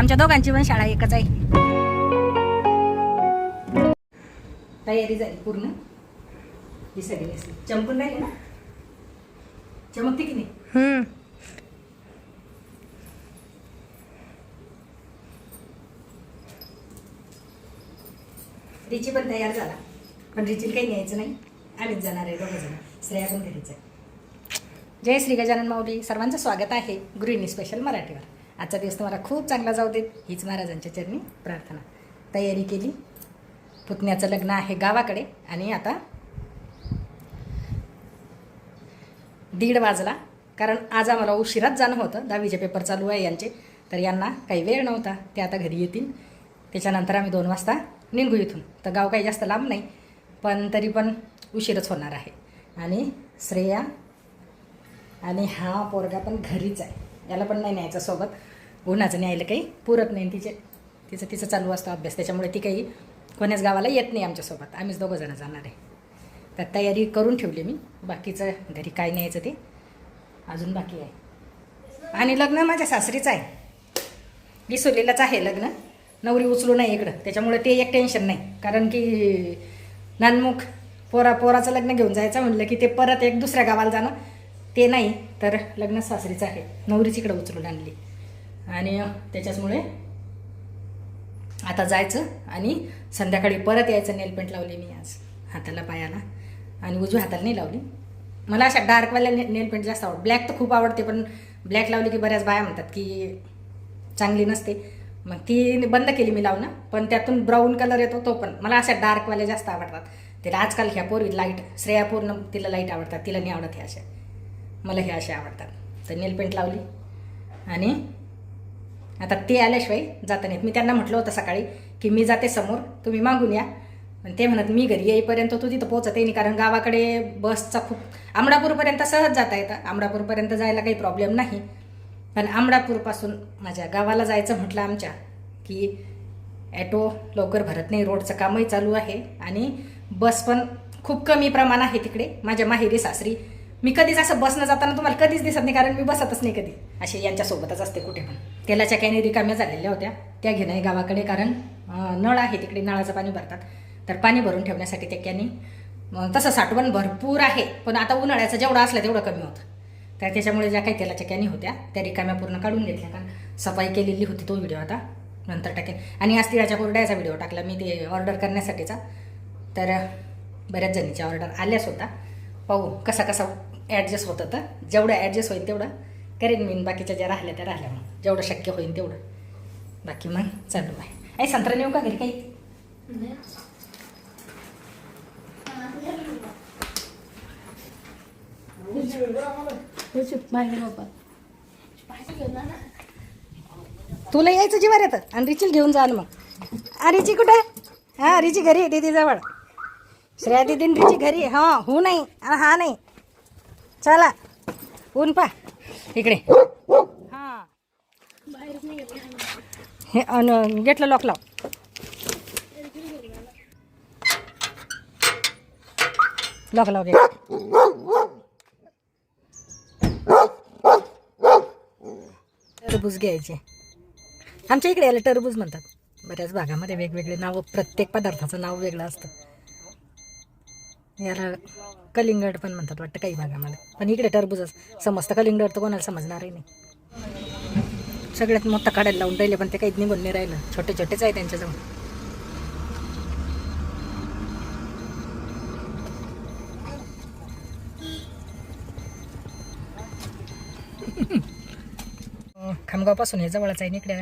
आमच्या दोघांची पण शाळा एकच आहे. तयारी झाली पूर्ण. ही सगळी असली चमकून राहिली ना, चमकते की नाही. रिची पण तयार झाला, पण रिचीला काही न्यायचं नाही, आम्हीच जाणार आहे दोघं जण. श्रेया पण घरीच आहे. जय श्री गजानन माऊली. सर्वांचं स्वागत आहे गृहिणी स्पेशल मराठीवर. आजचा दिवस तुम्हाला खूप चांगला जाऊ देत हीच महाराजांच्या चरणी प्रार्थना. तयारी केली. पुतण्याचं लग्न आहे गावाकडे आणि आता 1:30 वाजला, कारण आज आम्हाला उशिराच जाणं होतं. 10वीचे पेपर चालू आहे यांचे, तर यांना काही वेळ नव्हता. ते आता घरी येतील, त्याच्यानंतर आम्ही 2 वाजता निघू इथून. तर गाव काही जास्त लांब नाही, पण तरी पण उशीरच होणार आहे. आणि श्रेया आणि हा पोरगा पण घरीच आहे, याला पण नाही न्यायचं सोबत. उन्हाचं न्यायला काही पुरत नाही. तिचं चालू असतो अभ्यास, त्याच्यामुळे ती काही कोण्याच गावाला येत नाही आमच्यासोबत. आम्हीच 2 जण जाणार आहे. तर तयारी करून ठेवली मी. बाकीचं घरी काय न्यायचं ते अजून बाकी आहे. आणि लग्न माझ्या सासरीचं आहे, विसुलीलाच आहे लग्न. नवरी उचलू नाही इकडं, त्याच्यामुळे ते एक टेन्शन नाही. कारण की नानमुख पोराचं लग्न घेऊन जायचं म्हणलं की ते परत एक दुसऱ्या गावाला जाणं ते नाही. तर लग्न सासरीचं आहे, नवरीच इकडं उचलून आणली. आणि त्याच्याचमुळे आता जायचं आणि संध्याकाळी परत यायचं. नेलपेंट लावली मी आज हाताला पायाला, आणि उजव्या हाताला नाही लावली. मला अशा डार्कवाल्या नेलपेंट जास्त आवडतं. ब्लॅक तर खूप आवडते, पण ब्लॅक लावली की बऱ्याच बाया म्हणतात की चांगली नसते. मग ती बंद केली मी लावणं, पण त्यातून ब्राऊन कलर येतो तो पण. मला अशा डार्कवाल्या जास्त आवडतात. तिला आजकाल ह्या पोरी लाईट, श्रेया पूर्ण तिला लाईट आवडतात, तिला नाही आवडत ह्या अशा. मला हे अशा आवडतात. तर नेलपेंट लावली आणि आता ते आल्याशिवाय जाता नाहीत. मी त्यांना म्हटलं होतं सकाळी की मी जाते समोर, तुम्ही मागून या. पण ते म्हणत मी घरी येईपर्यंत तू तिथं पोहोचत नाही, कारण गावाकडे बसचा खूप, आंबडापूरपर्यंत सहज जाता येतं. आंबडापूरपर्यंत जायला काही प्रॉब्लेम नाही. पण आंबडापूरपासून माझ्या गावाला जायचं म्हटलं आमच्या की ॲटो लवकर भरत नाही. रोडचं कामही चालू आहे आणि बस पण खूप कमी प्रमाण आहे तिकडे. माझ्या माहेरी सासरी मी कधीच असं बसनं जाताना तुम्हाला कधीच दिसत नाही, कारण मी बसतच नाही कधी. असे यांच्यासोबतच असते कुठे पण. तेलाच्या कॅनी रिकाम्या झालेल्या होत्या, त्या घेणं आहे गावाकडे, कारण नळ आहे तिकडे, नळाचं पाणी भरतात. तर पाणी भरून ठेवण्यासाठी त्या कॅनी, तसं साठवण भरपूर आहे, पण आता उन्हाळ्याचं जेवढं असलं तेवढं कमी होतं. तर त्याच्यामुळे ज्या काही तेलाच्या कॅनी होत्या त्या रिकाम्या पूर्ण काढून घेतल्या, कारण सफाई केलेली होती. तो व्हिडिओ आता नंतर टाकेल. आणि आज तिळाच्या कुरड्याचा व्हिडिओ टाकला मी ते ऑर्डर करण्यासाठीचा. तर बऱ्याच जणीच्या ऑर्डर आल्याच होता. पाहू कसा ॲडजस्ट होतं. तर जेवढं ॲडजस्ट होईल तेवढं करेन मी. बाकीच्या ज्या राहिल्या त्या राहिल्या, मग जेवढं शक्य होईल तेवढं. बाकी मग चालू आहे. आई संत्रा नेऊ का घरी काही? तुला यायचं जीवार येतं आणि रिचील घेऊन जा. मग रिची कुठे? हां, रिची घरी दीदी जवळ. श्रेया दीदी रिची घरी. हां, हो नाही, हा नाही, चला ऊन पा इकडे. हां, हे गेटला लॉक लाव. लॉक लाव गेट. टरबूज घ्यायचे. आमच्या इकडे याला टरबूज म्हणतात. बऱ्याच भागामध्ये वेगवेगळे नाव, प्रत्येक पदार्थाचं नाव वेगळं असतं. याला कलिंगड पण म्हणतात वाटतं काही भागामध्ये, पण इकडे टरबूजच समजतं. कलिंगड तर कोणाला समजणारही नाही. सगळ्यात मोठं काढायला लावून राहिले, पण ते काहीच निघून नाही राहिलं. छोटे छोटेच आहे त्यांच्याजवळ. खामगावपासून हे जवळच आहे. इकडे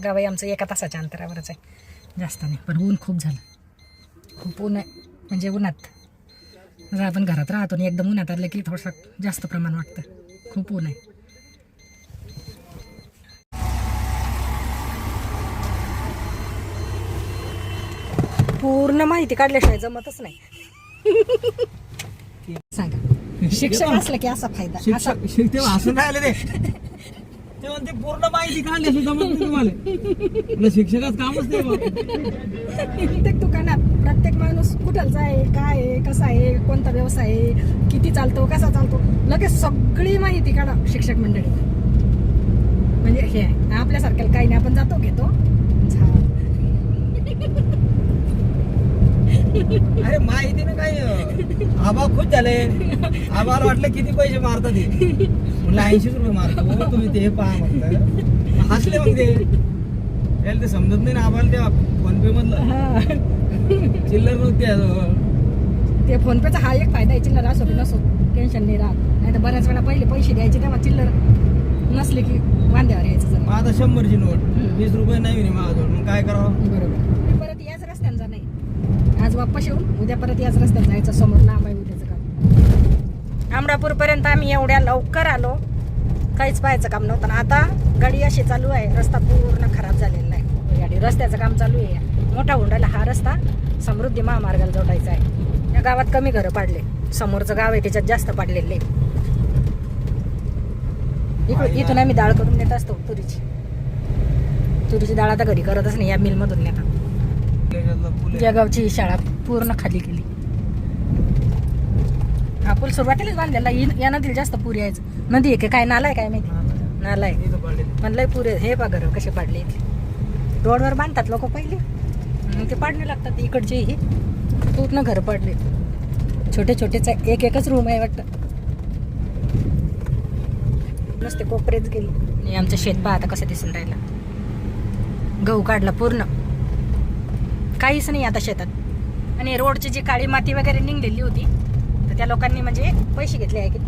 गाव आमचं 1 तासाच्या अंतरावरच आहे, जास्त नाही. पण ऊन खूप झालं, खूप ऊन आहे. म्हणजे उन्हात आपण घरात राहतो आणि एकदम उन्हात आलं की थोडंसं जास्त प्रमाण वाटतं. खूप ऊन आहे. पूर्ण माहिती काढल्याशिवाय जमतच नाही. सांगा, शिक्षक असलं की असा फायदा. हसून राहिले ते म्हणते पूर्ण माहिती काढली जमत तुम्हाला. शिक्षकाच कामच नाही. प्रत्येक दुकानात प्रत्येक माणूस कुठलचा आहे, काय आहे, कसा आहे, कोणता व्यवसाय आहे, किती चालतो, कसा चालतो, लगेच सगळी माहिती काढा शिक्षक मंडळी. म्हणजे हे आहे. आपल्यासारख्याला काही नाही, आपण जातो घेतो झालं. अरे माहिती ना काय आबा खुश झाले. आबाला वाटलं किती पैसे मारतात ते. म्हणलं 80 रुपये मारतो. हो, तुम्ही ते पहा म्हटलं. हसले मग ते. त्याला ते समजत नाही ना आबाला त्या फोन पे मधलं हा. चिल्लर नव्हते. ते फोन पेचा हा एक फायदा आहे, चिल्लर असो की नसो टेन्शन नाही राहत. नाही तर बऱ्याच वेळा पहिले पैसे द्यायचे तेव्हा चिल्लर नसले की वांद्यावर यायचं जरा. मग आता 100ची नोट 20 रुपये नाही म्हणे माझ्याजवळ. मग काय करावं. बरोबर. परत याच रस्त्यानं नाही, आज वापस येऊन उद्या परत याच रस्त्यात जायचं. समोर लांब आहे उद्याचं काम. अमरापूरपर्यंत आम्ही एवढ्या लवकर आलो, काहीच पाहायचं काम नव्हतं. आणि आता गाडी अशी चालू आहे, रस्ता पूर्ण खराब झालेला आहे. गाडी रस्त्याचं काम चालू आहे. मोठा होंडाला हा रस्ता समृद्धी महामार्गाला जोडायचा आहे. या गावात कमी घरं पाडले, समोरचं गाव आहे त्याच्यात जास्त पाडलेले. इथून आम्ही डाळ करून नेत असतो तुरीची डाळ. आता घरी करतच नाही, या मिलमधून नेतात. जळगावची ही शाळा पूर्ण खाली केली. हा पूल सुरुवातीलाच बांधलेला. या नदीला जास्त पूर यायचं. नदी आहे काय नाला आहे काय माहिती. नाला आहे म्हणलंय पुरे. हे बघा घर कसे पाडले इथे. रोडवर बांधतात लोक पहिले, मग ते पाडणे लागतात. इकडचे हे पूर्ण घर पडले. छोटे छोटेच एकच रूम आहे वाटतं. नसते कोपरेच गेली. आणि आमचं शेत पहा आता कसं दिसून राहिलं. गहू काढला पूर्ण, काहीच नाही आता शेतात. आणि रोडची जी काळी माती वगैरे निघलेली होती, तर त्या लोकांनी म्हणजे पैसे घेतले आहे की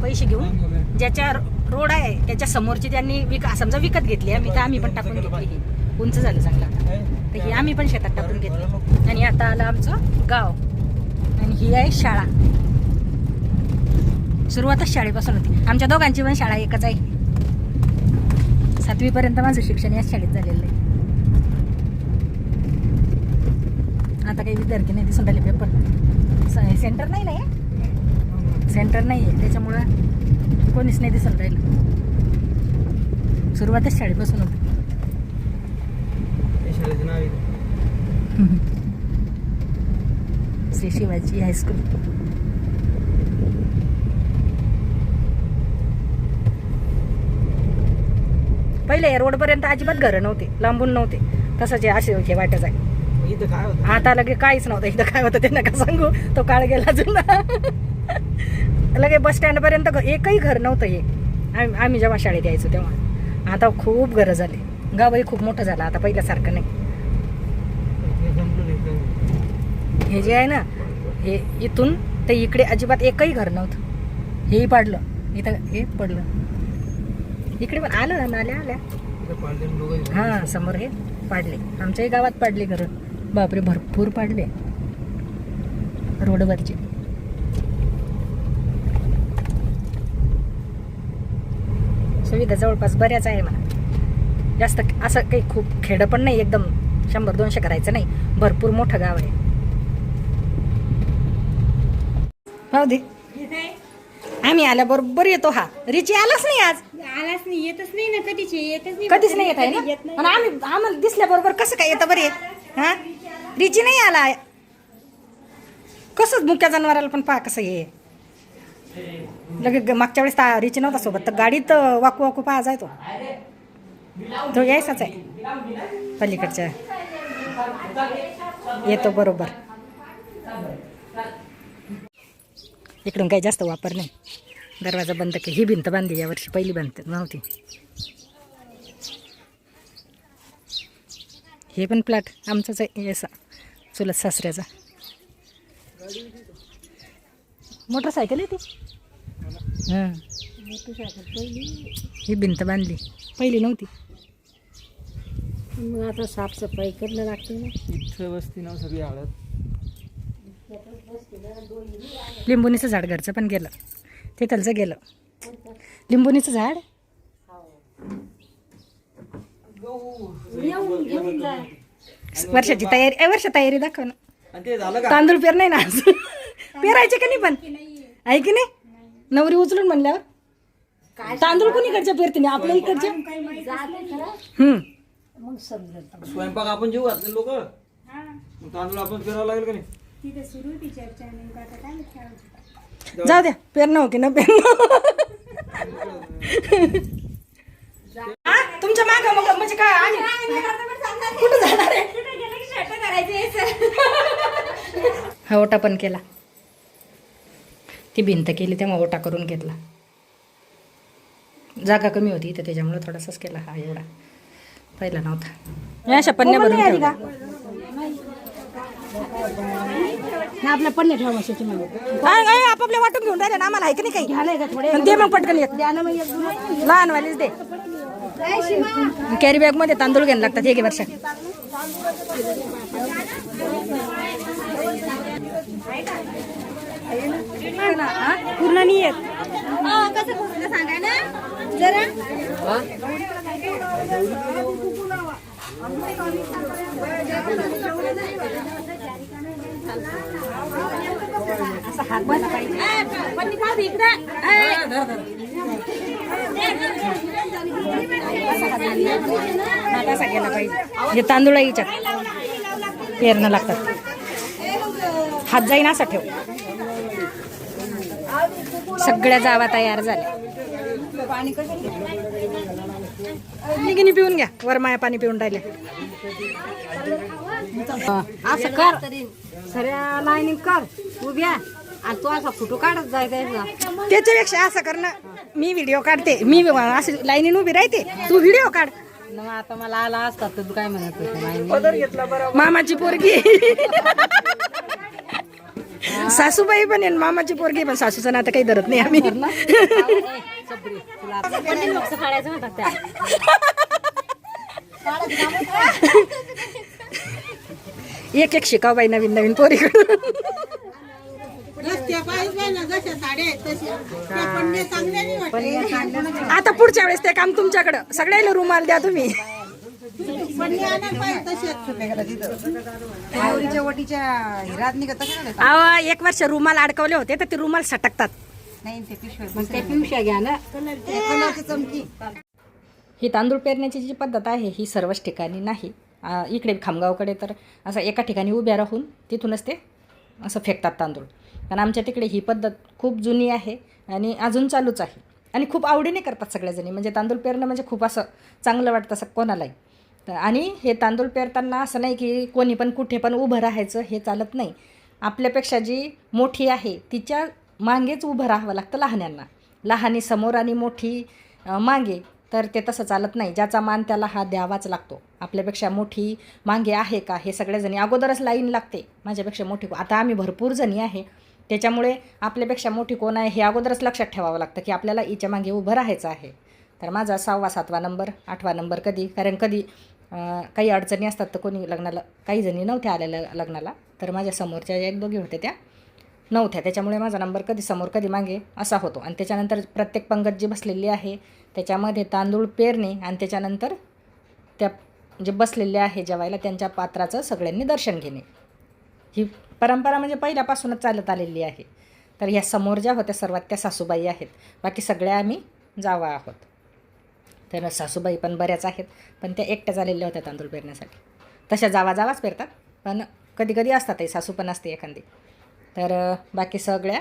पैसे घेऊन ज्याच्या रोड आहे त्याच्या समोरची त्यांनी समजा विकत घेतली. आम्ही पण टाकून घेतली. ही उंच झालं चांगलं आता. तर ही आम्ही पण शेतात टाकून घेतली. आणि आता आलं आमचं गाव. आणि ही आहे शाळा. सुरुवातच शाळेपासून होती. आमच्या दोघांची पण शाळा एकच आहे. 7वी पर्यंत माझं शिक्षण याच शाळेत झालेलं आहे. आता काही विद्यार्थी नाही दिसून राहिले. पेपर सेंटर नाही ना, सेंटर नाही आहे त्याच्यामुळं कोणीच नाही दिसून राहिलं. सुरुवातच शाळेपासून होती. श्री शिवाजी हायस्कूल. पहिले रोडपर्यंत अजिबात घरं नव्हते, लांबून नव्हते. तसंच असे हे वाटच आहे. इथं काय होतं. आता लगे काहीच नव्हतं. इथं काय होतं ते नका सांगू. तो काळ गेला जुना. लगे बस स्टँड पर्यंत एकही घर नव्हतं. हे आम्ही जेव्हा शाळेत यायचो तेव्हा. आता खूप घरं झाली. गावही खूप मोठं झालं आता, पहिल्यासारखं नाही. हे जे आहे ना, हे इथून ते इकडे अजिबात एकही घर नव्हतं. हेही पाडलं, इथं हे पडलं. इकडे पण आलं ना, नाल्या आल्या. हा समोर हे पाडले. आमच्याही गावात पाडले घरं. बापरे, भरपूर पाडले रोडवरचे. सुविधा जवळपास बऱ्याच आहे म्हणा. जास्त असं काही खूप खेडं पण नाही, एकदम 100-200 करायचं नाही. भरपूर मोठं गाव आहे. हो दे. आम्ही आल्याबरोबर येतो. हा रिची आलाच नाही आज. आलाच नाही, येतच नाही ना. कधीच कधीच नाही येत आहे ना. आणि आम्हाला दिसल्याबरोबर कसं काय येतं बरे. हा रिची नाही आला. कसंच मुक्या जनावराला पण पहा कसं हे लगे. मागच्या वेळेस रिची नव्हता सोबत, तर गाडीत वाकू वाकू पहा जाय. तो यायचाच आहे पलीकडच्या. येतो बरोबर. इकडून काही जास्त वापर नाही. दरवाजा बंद केली. ही भिंत बांधली यावर्षी, पहिली भिंत नव्हती. हे पण प्लॅट आमचाच आहे, याचा चुलत सासऱ्याचा. मोटरसायकल आहे ती. हां, ही भिंत बांधली, पहिली नव्हती. मग आता साफसफाई करणं लागते ना. इथं वस्ती नाव सगळी हळद. लिंबुनीचं झाड घरचं पण गेलं, ते त्याचं गेलं. लिंबुनीचं झाड वर्षाची तयारी. वर्ष तयारी दाखव ना. आणि ते झालं का. तांदूळ पेर नाही ना आज. पेरायचे का नाही पण आहे की नाही. नवरी उचलून म्हणल्यावर तांदूळ कोणीकडच्या पेरते नाही, आपल्या इकडच्या. मग समजत स्वयंपाक आपण जेऊ घातले लोक. तांदूळ आपण पेरावं लागेल का नाही. तिथे सुरू होती चर्चा. नेमकं आता काय जाऊ द्या, पेरणं हो की न पेरणं. तुमच्या मागं मग म्हणजे काय आम्ही कुठं जाणार आहे? हा ओटा पण केला, ती भिंत केली तेव्हा ओटा करून घेतला. जागा कमी होती तर त्याच्यामुळे थोडासाच केला. हा एवढा पहिला नव्हता. अशा पन्न्या भरून ठेवल्या. आपल्या पन्ने ठेवा मशीची मध्ये आपापल्या वाटून घेऊन राहिले ना, आम्हाला आहे की नाही काही घ्यायला का थोडे आणि दे मग पटकन एक द्या ना मग एक दोन. लहान वालीच दे. कॅरी बॅग मध्ये तांदूळ घ्यायला लागतात. हे घे वर्ष. पूर्ण नाही येत. कसं पूर्ण सांगा ना जरा. हात बसला पाहिजे. असा गेला पाहिजे. हे तांदूळ याच्यात पेरणं लागतात. हात जाईन असा ठेव. सगळ्या जावा तयार झाल्या. निघिनी पिऊन घ्या. वरमाया पाणी पिऊन राहिले. असं कर सऱ्या लाईनिंग कर उभ्या आणि तू असा फोटो काढत जायचा. त्याच्यापेक्षा असं कर ना, मी व्हिडिओ काढते. मी असं लाईनीन उभी राहते, तू व्हिडिओ काढ. आता मला आला असतात तर तू काय म्हणत होती? मामाची पोरगी सासूबाई पण आहे, मामाची पोरगी पण. सासूचं नातं काही धरत नाही आम्ही. एक एक शिकाव बाई नवीन नवीन पोरीकडून. आता पुढच्या वेळेस ते काम तुमच्याकडं. सगळ्याला रुमाल द्या तुम्ही. एक वर्ष रुमाल अडकवले होते तर ते रुमाल सटकतात. पिवश्या घ्या ना. ही तांदूळ पेरण्याची जी पद्धत आहे ही सर्वच ठिकाणी नाही. इकडे खामगावकडे तर असं एका ठिकाणी उभ्या राहून तिथूनच ते असं फेकतात तांदूळ. कारण आमच्या तिकडे ही पद्धत खूप जुनी आहे आणि अजून चालूच आहे. आणि खूप आवडीने करतात सगळ्याजणी. म्हणजे तांदूळ पेरणं म्हणजे खूप असं चांगलं वाटतं असं कोणालाही. तर आणि हे तांदूळ पेरताना असं नाही की कोणी पण कुठे पण उभं राहायचं हे चालत नाही. आपल्यापेक्षा जी मोठी आहे तिच्या मागेच उभं राहावं लागतं लहान्यांना. लहानी समोर आणि मोठी मागे. तर ते तसं चालत नाही. ज्याचा मान त्याला हा द्यावाच लागतो. आपल्यापेक्षा मोठी मागे आहे का हे सगळ्याजणी अगोदरच लाईन लागते. माझ्यापेक्षा मोठी आता आम्ही भरपूर जणी आहे त्याच्यामुळे आपल्यापेक्षा मोठी कोण आहे हे अगोदरच लक्षात ठेवावं लागतं की आपल्याला हिच्या मागे उभं राहायचं आहे. तर माझा 6वा 7वा नंबर 8वा नंबर कधी. कारण कधी काही अडचणी असतात तर कोणी लग्नाला काही जणी नव्हत्या आलेल्या लग्नाला. तर माझ्या समोरच्या एक दोघी होत्या त्या नव्हत्या. त्याच्यामुळे माझा नंबर कधी समोर कधी मागे असा होतो. आणि त्याच्यानंतर प्रत्येक पंगत जी बसलेली आहे त्याच्यामध्ये तांदूळ पेरणे आणि त्याच्यानंतर त्या जे बसलेले आहे जेवायला त्यांच्या पात्राचं सगळ्यांनी दर्शन घेणे. ही परंपरा म्हणजे पहिल्यापासूनच चालत आलेली आहे. तर ह्या समोर ज्या होत्या सर्वात त्या सासूबाई आहेत. बाकी सगळ्या आम्ही जावा आहोत. तर सासूबाई पण बऱ्याच आहेत पण त्या एकट्या झालेल्या होत्या तांदूळ पेरण्यासाठी. तशा जावाच पेरतात पण कधी कधी असतातही सासू पण असते एखादी. तर बाकी सगळ्या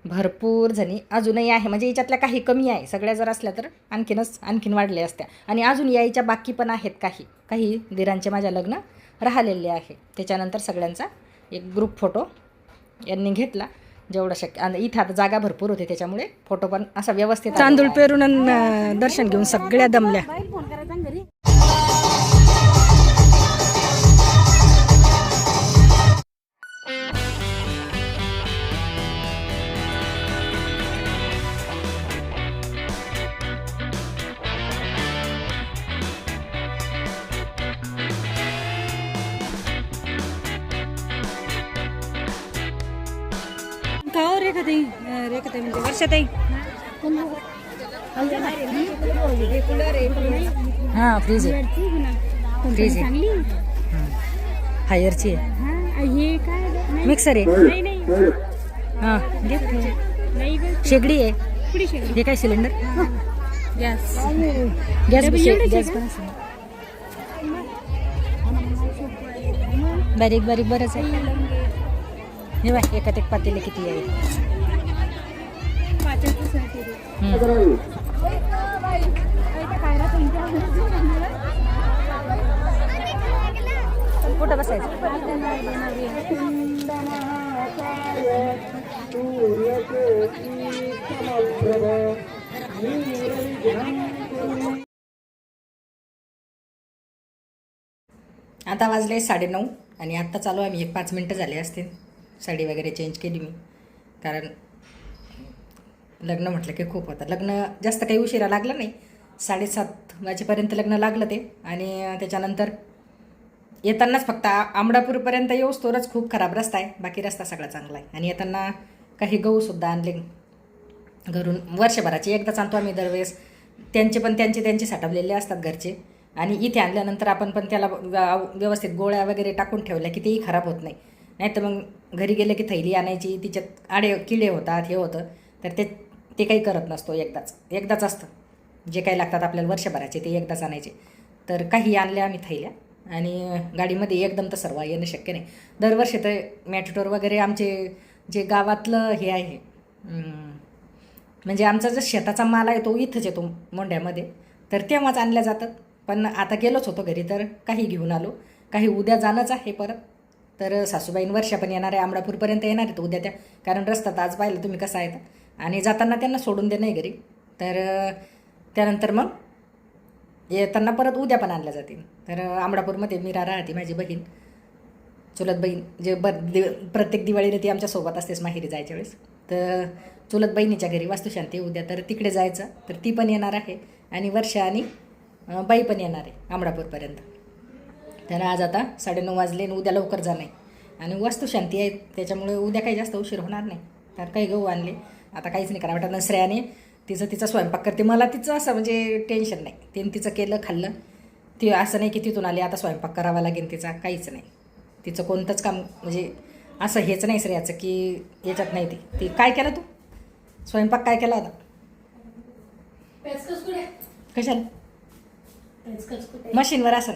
भरपूर जणी अजूनही आहे. म्हणजे याच्यातल्या काही कमी आहे. सगळ्या जर असल्या तर आणखीन वाढल्या असत्या. आणि अजून यायच्या बाकी पण आहेत. काही दिरांचे माझ्या लग्न राहिलेले आहे. त्याच्यानंतर सगळ्यांचा एक ग्रुप फोटो यांनी घेतला जेवढं शक्य. आणि इथं आता जागा भरपूर होती त्याच्यामुळे फोटो पण असा व्यवस्थित. तांदूळ पेरून दर्शन घेऊन सगळ्या दमल्या. रेखाताई म्हणजे वर्षाताई. हां फ्रीज आहे. फ्रीज आहे. हायरची आहे. मिक्सर आहे. हां शेगडी आहे. हे काय सिलेंडर गॅस बारीक बरंच आहे. हे बाय एकात एक पातेले किती आहे. कुठं बसायचं? आता वाजले 9:30 आणि आत्ता चालू आम्ही 1-5 मिनटं झाले असतील. साडी वगैरे चेंज केली मी, कारण लग्न म्हटलं की खूप होतं. लग्न जास्त काही उशिरा लागलं नाही, 7:30 वाजेपर्यंत लग्न लागलं ते. आणि त्याच्यानंतर येतानाच फक्त आंबडापूरपर्यंत येऊस तोरच खूप खराब रस्ता आहे, बाकी रस्ता सगळा चांगला आहे. आणि येताना काही गहूसुद्धा आणले घरून. वर्षभराची एकदाच आणतो आम्ही दरवेळेस. त्यांचे साठवलेले असतात घरचे. आणि इथे आणल्यानंतर आपण पण त्याला व्यवस्थित गोळ्या वगैरे टाकून ठेवल्या की तेही खराब होत नाही. नाहीतर मग घरी गेलं की थैली आणायची, तिच्यात किडे होतात, हे होतं. तर ते काही करत नसतो. एकदाच असतं जे काही लागतात आपल्याला वर्षभराचे, ते एकदाच आणायचे. तर काही आणल्या आम्ही थैल्या. आणि गाडीमध्ये एकदम तर सर्व येणं शक्य नाही. दरवर्षी तर मॅटोर वगैरे आमचे जे गावातलं हे आहे, म्हणजे आमचा जो शेताचा माल आहे तो इथंच येतो मोंढ्यामध्ये, तर तेव्हाच आणल्या जातात. पण आता गेलोच होतो घरी, तर काही घेऊन आलो. काही उद्या जाणंच आहे परत. तर सासूबाईन वर्षा पण येणार आहे, आंबडापूरपर्यंत येणार आहेत उद्या त्या, कारण रस्ता आज पाहिलं तुम्ही कसा आहे. आणि जाताना त्यांना सोडून देणं आहे घरी. तर त्यानंतर मग येताना परत उद्या पण आणल्या जातील. तर आंबडापूरमध्ये मीरा राहते, माझी बहीण, चुलत बहीण, जे प्रत्येक दिवाळीला ती आमच्यासोबत असतेच माहेरी जायच्या वेळेस. तर चुलत बहिणीच्या घरी वास्तुशांती उद्या, तर तिकडे जायचं. तर ती पण येणार आहे. आणि वर्षा आणि बाई पण येणार आहे आंबडापूरपर्यंत. तर आज आता 9:30 वाजले आणि उद्या लवकर जाणं आहे. आणि वास्तुशांती आहे त्याच्यामुळे उद्या काही जास्त उशीर होणार नाही. तर काही गहू आणले, आता काहीच नाही करा वाटत. श्रेयाने तिचा स्वयंपाक करते. मला तिचं असं म्हणजे टेन्शन नाही. तिचं केलं खाल्लं. ती असं नाही की तिथून आली आता स्वयंपाक करावा लागेल तिचा, काहीच नाही. तिचं कोणतंच काम म्हणजे असं हेच नाही श्रेयाचं की याच्यात नाही. ती काय केलं तू स्वयंपाक काय केला होता? कशाला? मशीनवर असं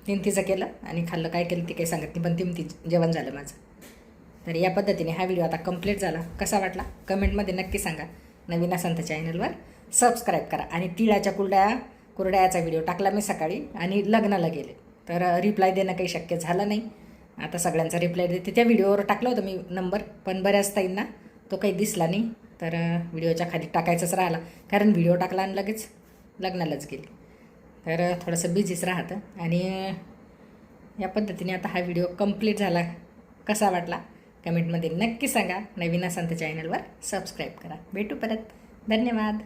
तिचं केलं आणि खाल्लं. काय केलं ती काही सांगत नाही, पण ती जेवण झालं माझं. तर या पद्धतीने हा व्हिडिओ आता कंप्लीट झाला. कसा वाटला कमेंटमध्ये नक्की सांगा. नवीन असाल तर चॅनलवर सबस्क्राईब करा. आणि तिळाच्या कुरड्याचा व्हिडिओ टाकला मी सकाळी आणि लग्नाला गेले, तर रिप्लाय देणं काही शक्य झालं नाही. आता सगळ्यांचा रिप्लाय देते. त्या व्हिडिओवर टाकलं होतं मी नंबर, पण बऱ्याच ताईंना तो काही दिसला नाही. तर व्हिडिओच्या खाली टाकायचंच राहिला, कारण व्हिडिओ टाकला आणि लगेच लग्नालाच गेली. तर थोडंसं बिझीच राहतं. आणि या पद्धतीने आता हा व्हिडिओ कंप्लीट झाला. कसा वाटला कमेंटमध्ये नक्की सांगा. नवीन असाल तर चॅनलवर सबस्क्राईब करा. भेटू परत. धन्यवाद.